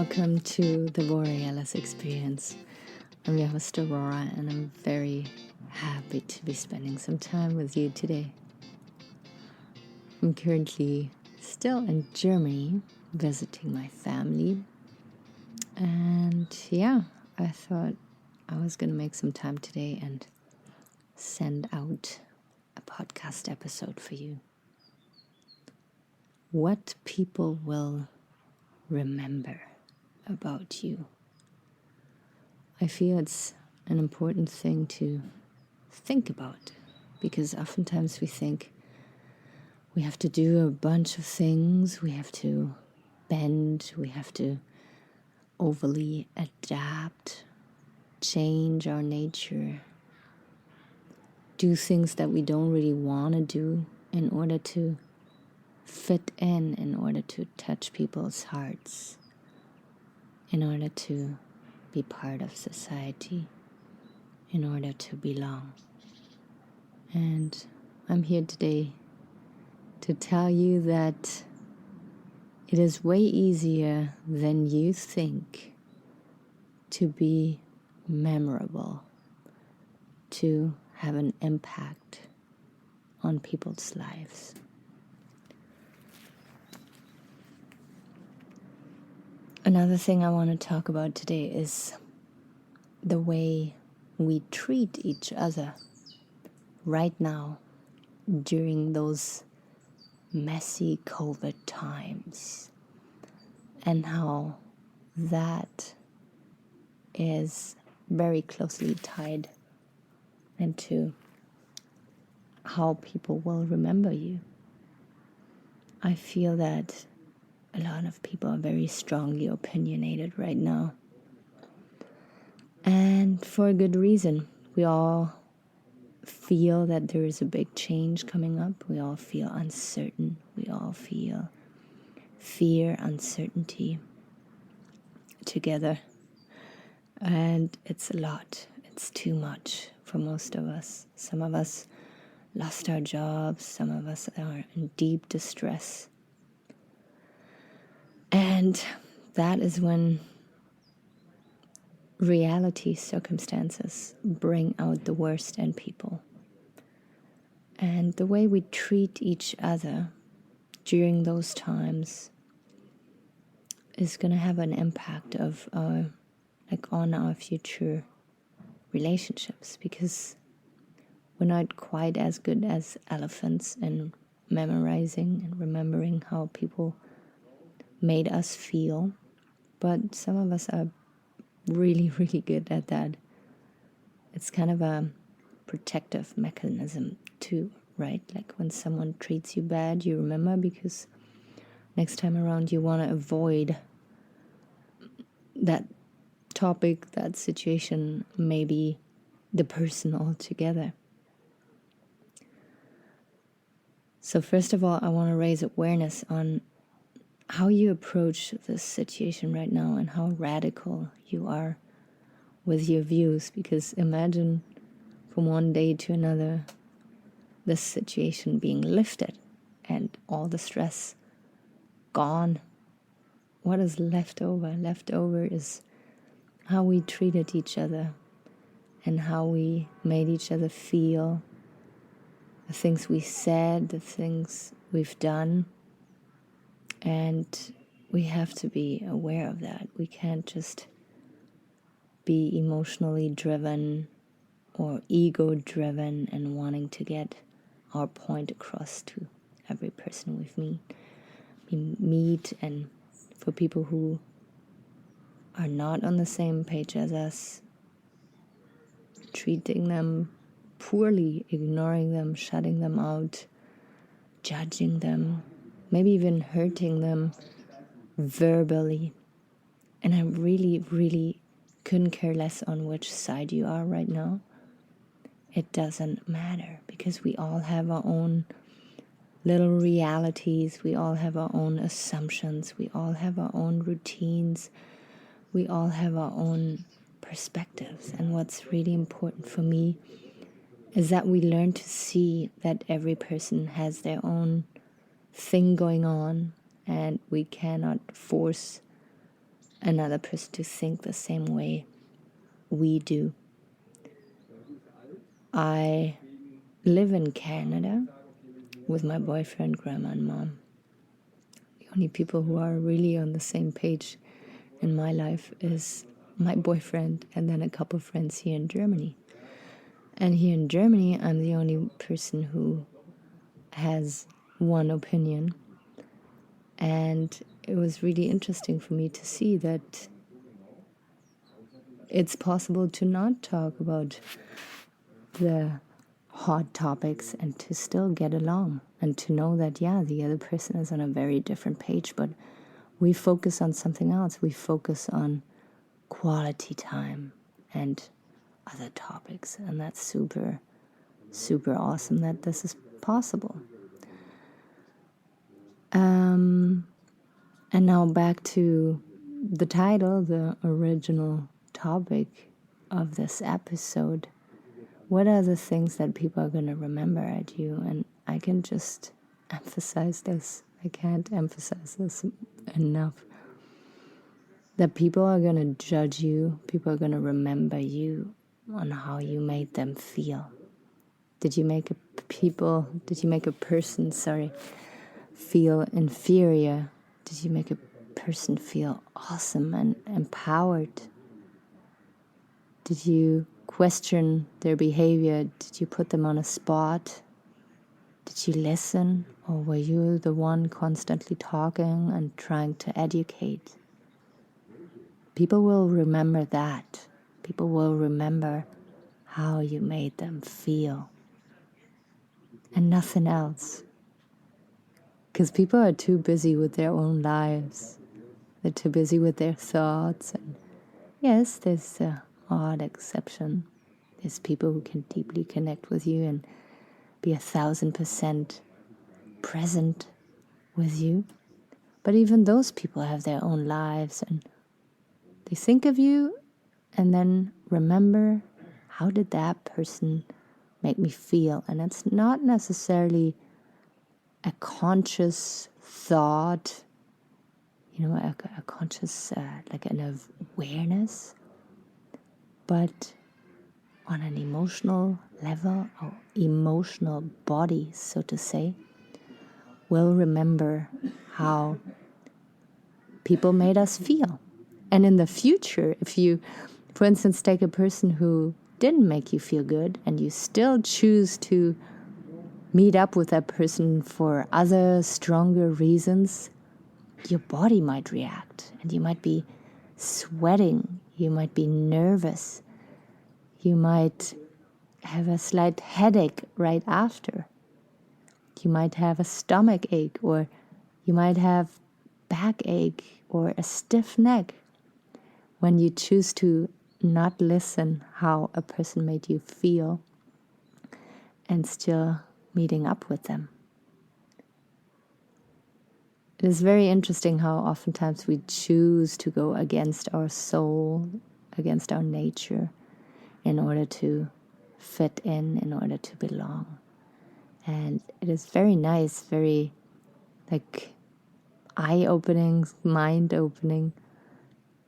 Welcome to the Borealis Experience. I'm your host Aurora, and I'm very happy to be spending some time with you today. I'm currently still in Germany visiting my family, and I thought I was going to make some time today and send out a podcast episode for you. What people will remember about you. I feel it's an important thing to think about, because oftentimes we think we have to do a bunch of things, we have to bend, we have to overly adapt, change our nature, do things that we don't really want to do in order to fit in order to touch people's hearts, in order to be part of society, in order to belong. And I'm here today to tell you that it is way easier than you think to be memorable, to have an impact on people's lives. Another thing I want to talk about today is the way we treat each other right now during those messy COVID times, and how that is very closely tied into how people will remember you. I feel that a lot of people are very strongly opinionated right now. And for a good reason. We all feel that there is a big change coming up. We all feel uncertain. We all feel fear, uncertainty together. And it's a lot. It's too much for most of us. Some of us lost our jobs. Some of us are in deep distress. And that is when reality circumstances bring out the worst in people. And the way we treat each other during those times is going to have an impact on our future relationships, because we're not quite as good as elephants in memorizing and remembering how people made us feel, but some of us are really, really good at that. It's kind of a protective mechanism too, right? Like when someone treats you bad, you remember, because next time around you want to avoid that topic, that situation, maybe the person altogether. So first of all, I want to raise awareness on how you approach this situation right now and how radical you are with your views. Because imagine from one day to another this situation being lifted and all the stress gone. What is left over? Left over is how we treated each other and how we made each other feel, the things we said, the things we've done. And we have to be aware of that. We can't just be emotionally driven or ego driven and wanting to get our point across to every person we meet. And for people who are not on the same page as us, treating them poorly, ignoring them, shutting them out, judging them, maybe even hurting them verbally. And I really, really couldn't care less on which side you are right now. It doesn't matter, because we all have our own little realities. We all have our own assumptions. We all have our own routines. We all have our own perspectives. And what's really important for me is that we learn to see that every person has their own thing going on, and we cannot force another person to think the same way we do. I live in Canada with my boyfriend, grandma, and mom. The only people who are really on the same page in my life is my boyfriend and then a couple of friends here in Germany. And here in Germany, I'm the only person who has one opinion. And it was really interesting for me to see that it's possible to not talk about the hot topics and to still get along and to know that, yeah, the other person is on a very different page, but we focus on something else. We focus on quality time and other topics. And that's super, super awesome that this is possible. And now back to the title, the original topic of this episode. What are the things that people are going to remember at you? And I can just emphasize this. I can't emphasize this enough. That people are going to judge you. People are going to remember you on how you made them feel. Did you make a person feel inferior? Did you make a person feel awesome and empowered? Did you question their behavior? Did you put them on a spot? Did you listen? Or were you the one constantly talking and trying to educate? People will remember that. People will remember how you made them feel. And nothing else. Because people are too busy with their own lives. They're too busy with their thoughts. And yes, there's an odd exception. There's people who can deeply connect with you and be 1,000% present with you. But even those people have their own lives and they think of you and then remember, how did that person make me feel? And it's not necessarily a conscious thought, a conscious, like an awareness, but on an emotional level, or emotional body, so to say, will remember how people made us feel. And in the future, if you, for instance, take a person who didn't make you feel good and you still choose to meet up with that person for other stronger reasons, your body might react and you might be sweating, you might be nervous, you might have a slight headache right after, you might have a stomach ache, or you might have backache or a stiff neck when you choose to not listen how a person made you feel and still meeting up with them. It is very interesting how oftentimes we choose to go against our soul, against our nature, in order to fit in order to belong. And it is very nice, very eye-opening, mind-opening,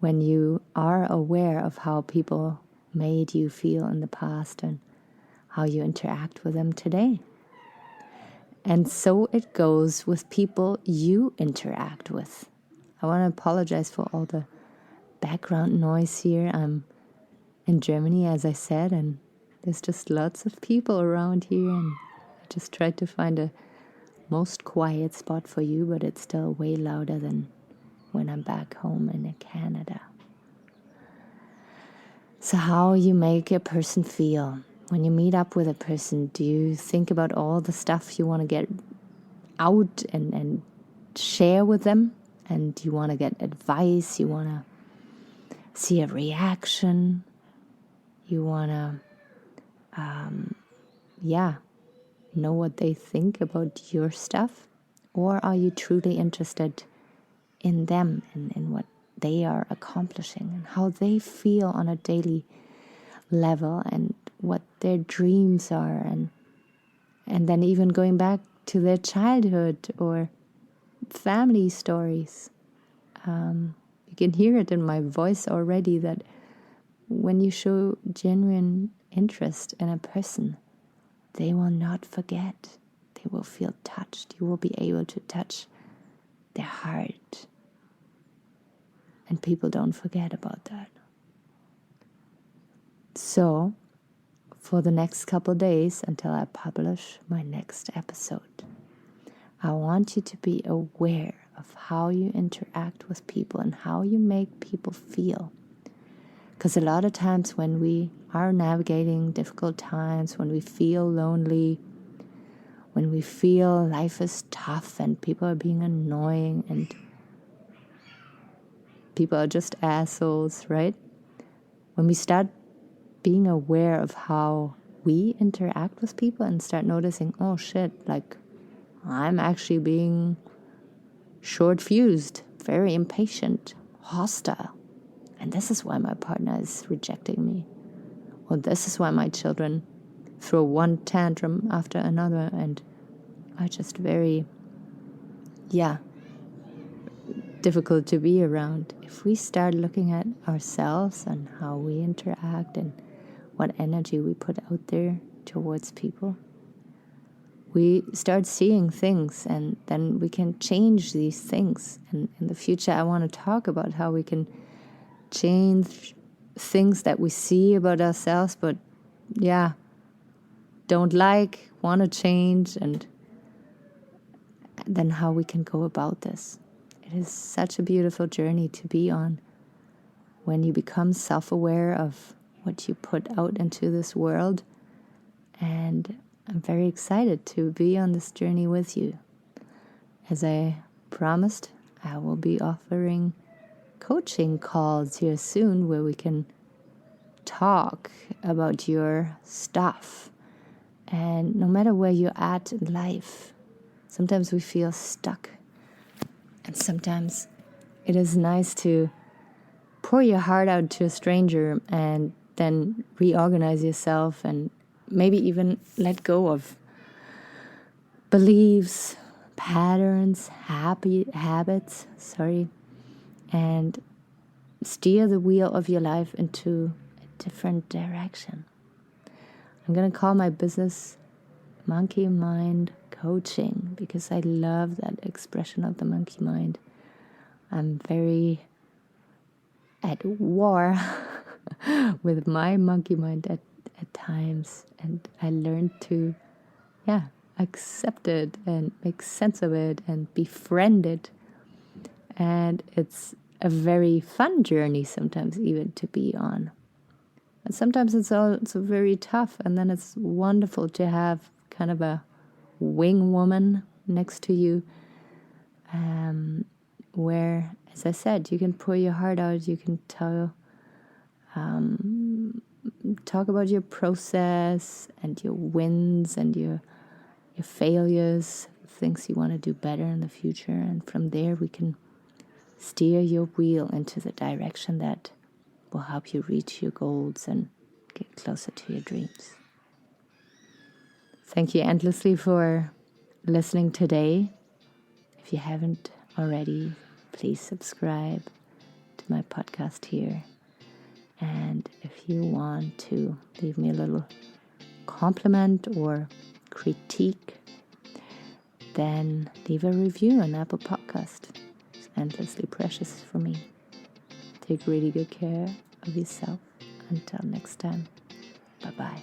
when you are aware of how people made you feel in the past and how you interact with them today. And so it goes with people you interact with. I want to apologize for all the background noise here. I'm in Germany, as I said, and there's just lots of people around here, and I just tried to find a most quiet spot for you, but it's still way louder than when I'm back home in Canada. So how you make a person feel. When you meet up with a person, do you think about all the stuff you want to get out and share with them? And you want to get advice, you want to see a reaction, you want to, know what they think about your stuff? Or are you truly interested in them and in what they are accomplishing and how they feel on a daily level and what their dreams are, and then even going back to their childhood or family stories, can hear it in my voice already that when you show genuine interest in a person, they will not forget. They will feel touched. You will be able to touch their heart. And people don't forget about that. So, for the next couple days until I publish my next episode, I want you to be aware of how you interact with people and how you make people feel. Because a lot of times when we are navigating difficult times, when we feel lonely, when we feel life is tough and people are being annoying and people are just assholes, right? When we start being aware of how we interact with people and start noticing, oh shit, like I'm actually being short-fused, very impatient, hostile. And this is why my partner is rejecting me. Or this is why my children throw one tantrum after another and are just very, difficult to be around. If we start looking at ourselves and how we interact and what energy we put out there towards people, we start seeing things and then we can change these things. And in the future, I want to talk about how we can change things that we see about ourselves, but don't like, want to change, and then how we can go about this. It is such a beautiful journey to be on when you become self-aware of what you put out into this world. And I'm very excited to be on this journey with you. As I promised, I will be offering coaching calls here soon where we can talk about your stuff. And no matter where you're at in life, sometimes we feel stuck. And sometimes it is nice to pour your heart out to a stranger and then reorganize yourself and maybe even let go of beliefs, patterns, habits, and steer the wheel of your life into a different direction. I'm going to call my business Monkey Mind Coaching because I love that expression of the monkey mind. I'm very at war with my monkey mind at times, and I learned to accept it and make sense of it and befriend it. And it's a very fun journey sometimes even to be on. And sometimes it's also very tough, and then it's wonderful to have kind of a wing woman next to you, where, as I said, you can pour your heart out, you can talk about your process and your wins and your failures, things you want to do better in the future, and from there we can steer your wheel into the direction that will help you reach your goals and get closer to your dreams. Thank you endlessly for listening today. If you haven't already, please subscribe to my podcast here. And if you want to leave me a little compliment or critique, then leave a review on Apple Podcast. It's endlessly precious for me. Take really good care of yourself. Until next time, bye-bye.